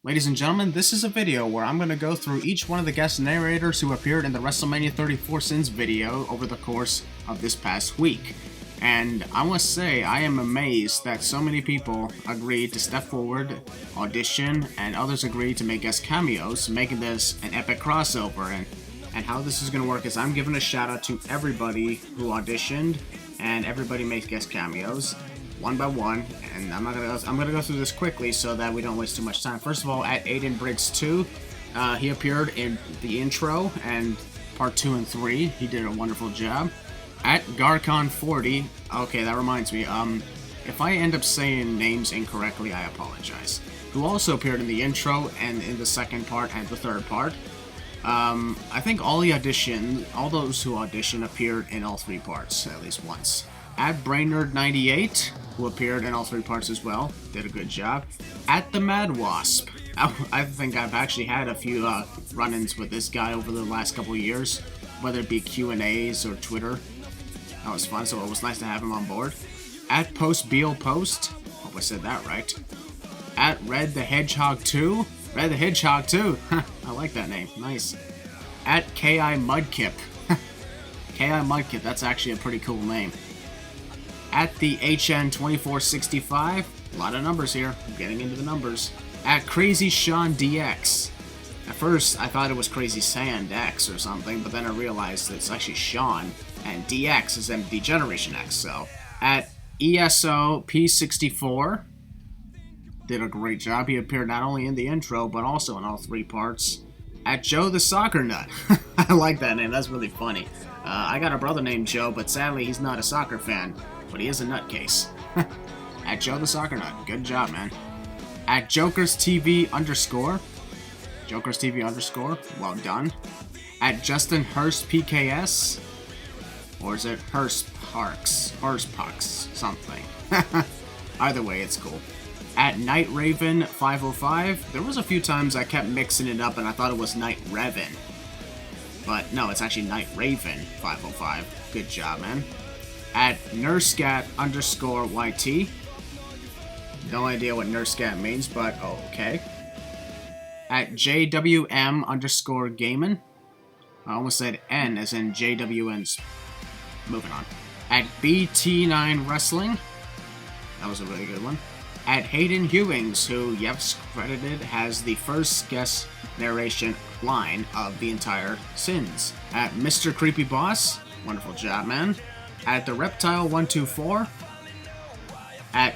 Ladies and gentlemen, this is a video where I'm going to go through each one of the guest narrators who appeared in the WrestleMania 34 Sins video over the course of this past week. And I must say, I am amazed that so many people agreed to step forward, audition, and others agreed to make guest cameos, making this an epic crossover. And how this is going to work is I'm giving a shout out to everybody who auditioned, and everybody makes guest cameos, one by one, and I'm gonna go through this quickly so that we don't waste too much time. First of all, at AidenBriggs2, he appeared in the intro and part 2 and 3. He did a wonderful job. At Garcon40, okay, that reminds me, if I end up saying names incorrectly, I apologize. Who also appeared in the intro and in the second part and the third part. I think all those who auditioned appeared in all 3 parts, at least once. At BrainNerd98, who appeared in all 3 parts as well, did a good job. At TheMadWasp, I think I've actually had a few run-ins with this guy over the last couple of years, whether it be Q&As or Twitter. That was fun, so it was nice to have him on board. At postbielpost, hope I said that right. At RedTheHedgehog2, RedTheHedgehog2, I like that name, nice. At KIMudkip, KIMudkip, that's actually a pretty cool name. At the HN2465, a lot of numbers here, I'm getting into the numbers. At crazyseandx, at first I thought it was crazyseandx or something, but then I realized that it's actually Sean, and DX is MD Generation X, so. At ESOP64, did a great job. He appeared not only in the intro, but also in all 3 parts. At Jothesoccernut, I like that name, that's really funny. I got a brother named Joe, but sadly he's not a soccer fan, but he is a nutcase. At Jothesoccernut, good job, man. At JokersTV _, well done. At JustinHurstpks, or is it Hurstpks, something. Either way, it's cool. At NightRaven505, there was a few times I kept mixing it up and I thought it was Night Raven. But no, it's actually NightRaven505. Good job, man. At NurseScat _YT. No idea what NurseScat means, but okay. At JWM _Gaiman. I almost said N as in JWN's. Moving on. At BT9 Wrestling. That was a really good one. At HaydenHewings, who Yev's credited has the first guest narration line of the entire Sins. At MrCreepyBoss, wonderful job, man. At the Reptile124. At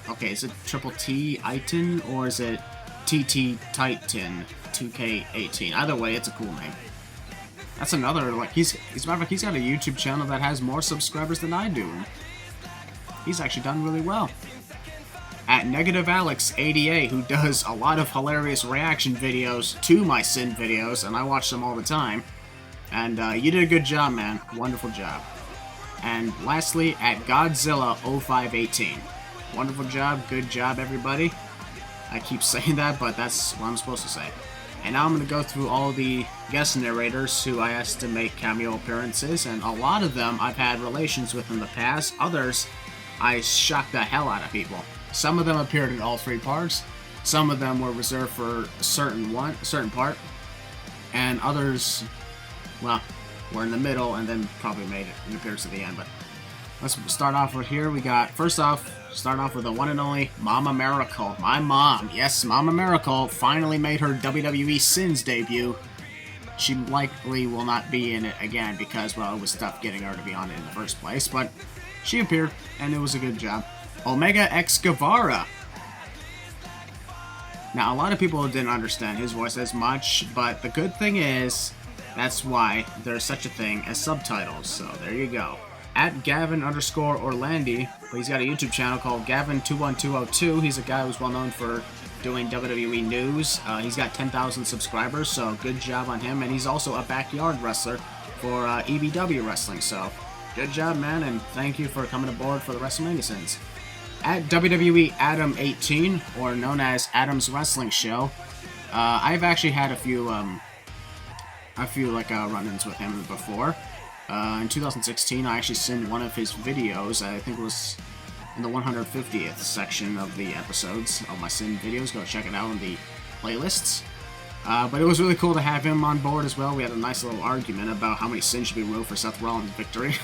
okay, is it Triple T Iton or is it TT Titan 2K18? Either way, it's a cool name. That's another, like, he's got a YouTube channel that has more subscribers than I do. He's actually done really well. At NegativeAlex88, who does a lot of hilarious reaction videos to my Sin videos, and I watch them all the time. And you did a good job, man. Wonderful job. And lastly, at Godzilla0518. Wonderful job. Good job, everybody. I keep saying that, but that's what I'm supposed to say. And now I'm going to go through all the guest narrators who I asked to make cameo appearances, and a lot of them I've had relations with in the past. Others, I shocked the hell out of people. Some of them appeared in all 3 parts. Some of them were reserved for a certain part. And others, well, were in the middle and then probably made an appearance at the end. But let's start off with here. We got, start off with the one and only Mama Miracle. My mom, yes, Mama Miracle finally made her WWE Sins debut. She likely will not be in it again because, well, it was tough getting her to be on it in the first place. But she appeared, and it was a good job. OmegaxGuevara. Now, a lot of people didn't understand his voice as much, but the good thing is, that's why there's such a thing as subtitles, so there you go. At Gavin _Orlandi, he's got a YouTube channel called Gavin21202. He's a guy who's well known for doing WWE news. He's got 10,000 subscribers, so good job on him, and he's also a backyard wrestler for EBW Wrestling, so good job, man, and thank you for coming aboard for the WrestleMania Sins. At WWE Adam18, or known as Adam's Wrestling Show, I've actually had a few run-ins with him before. In 2016, I actually sent one of his videos. I think it was in the 150th section of the episodes of my Sin videos. Go check it out in the playlists. But it was really cool to have him on board as well. We had a nice little argument about how many Sins should be ruled for Seth Rollins' victory.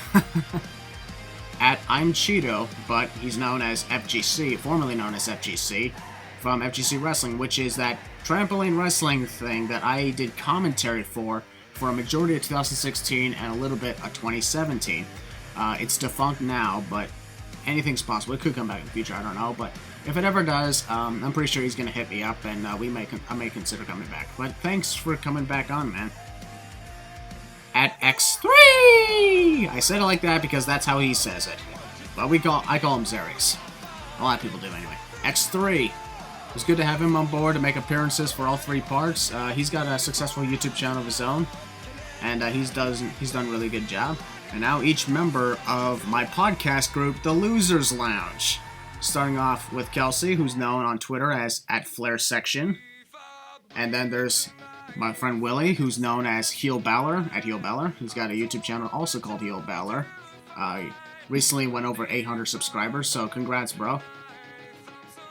At ImCheeto, but he's known as FGC, formerly known as FGC, from FGC Wrestling, which is that trampoline wrestling thing that I did commentary for a majority of 2016 and a little bit of 2017. It's defunct now, but anything's possible. It could come back in the future, I don't know, but if it ever does, I'm pretty sure he's going to hit me up, and I may consider coming back. But thanks for coming back on, man. At Xthreeee! I said it like that because that's how he says it. But I call him Xeres. A lot of people do anyway. Xthreeee. It was good to have him on board to make appearances for all 3 parts. He's got a successful YouTube channel of his own, and he's done a really good job. And now each member of my podcast group, The Losers Lounge. Starting off with Kelsey, who's known on Twitter as @FLAIRSECTION. And then there's my friend Willie, who's known as HeelBalor, @HeelBalor. He's got a YouTube channel also called HeelBalor. Recently went over 800 subscribers, so congrats, bro.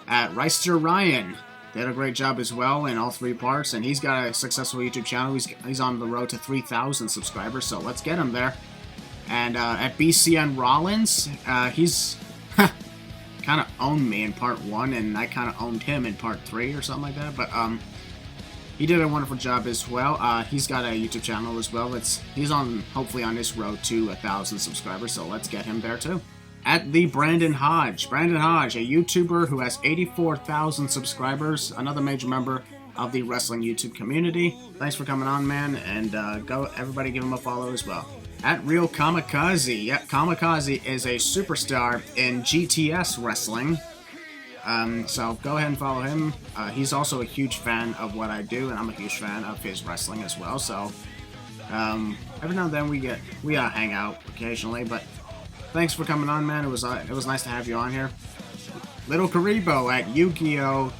At RysteerRyan, did a great job as well in all 3 parts, and he's got a successful YouTube channel. He's on the road to 3,000 subscribers, so let's get him there. And at BCnRollins, he's kind of owned me in part 1, and I kind of owned him in part 3 or something like that. But he did a wonderful job as well. He's got a YouTube channel as well. He's hopefully on this road to 1,000 subscribers, so let's get him there too. At TheBrandonHodge, BrandonHodge, a YouTuber who has 84,000 subscribers, another major member of the wrestling YouTube community. Thanks for coming on, man, and everybody give him a follow as well. At realkamakozzy, yeah, Kamikaze is a superstar in GTS wrestling. So go ahead and follow him. He's also a huge fan of what I do, and I'm a huge fan of his wrestling as well. So every now and then we hang out occasionally. But thanks for coming on, man. It was nice to have you on here. Little Karibo at yugiohtas.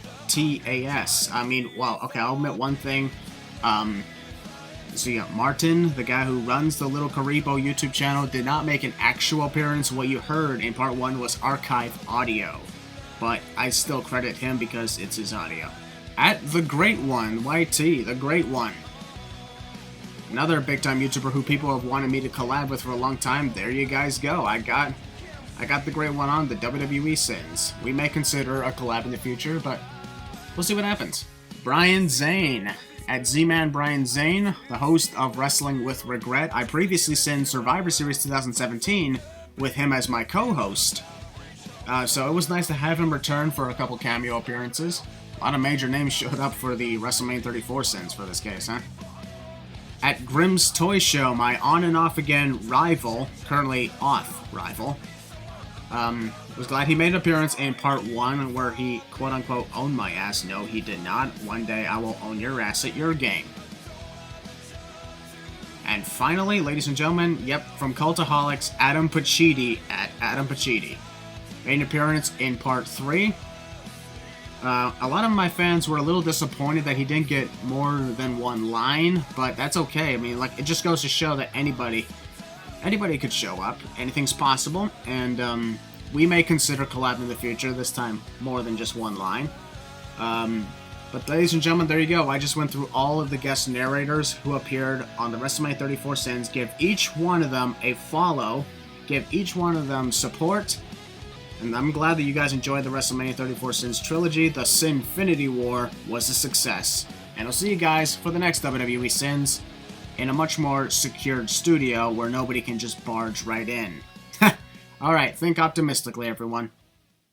I mean, well, okay, I'll admit one thing. So you got Martin, the guy who runs the Little Karibo YouTube channel, did not make an actual appearance. What you heard in part 1 was archived audio. But I still credit him because it's his audio. At TheGreatOneYT, The Great One. Another big time YouTuber who people have wanted me to collab with for a long time. There you guys go. I got the Great One on the WWE Sins. We may consider a collab in the future, but we'll see what happens. Brian Zane. At zmanbrianzane, the host of Wrestling with Regret. I previously sent Survivor Series 2017 with him as my co-host. So it was nice to have him return for a couple cameo appearances. A lot of major names showed up for the WrestleMania 34 Sins for this case, huh? At GrimsToyShow, my on and off again rival, currently off rival, was glad he made an appearance in part 1 where he quote-unquote owned my ass. No, he did not. One day I will own your ass at your game. And finally, ladies and gentlemen, yep, from Cultaholics, Adam Pacitti at Adam Pacitti. Made an appearance in part 3. A lot of my fans were a little disappointed that he didn't get more than one line, but that's okay. I mean, like, it just goes to show that anybody could show up. Anything's possible, and we may consider collab in the future, this time more than just one line. But ladies and gentlemen, there you go. I just went through all of the guest narrators who appeared on the WrestleMania 34 Sins. Give each one of them a follow. Give each one of them support. And I'm glad that you guys enjoyed the WrestleMania 34 Sins Trilogy. The Sinfinity War was a success. And I'll see you guys for the next WWE Sins in a much more secured studio where nobody can just barge right in. Alright, think optimistically, everyone.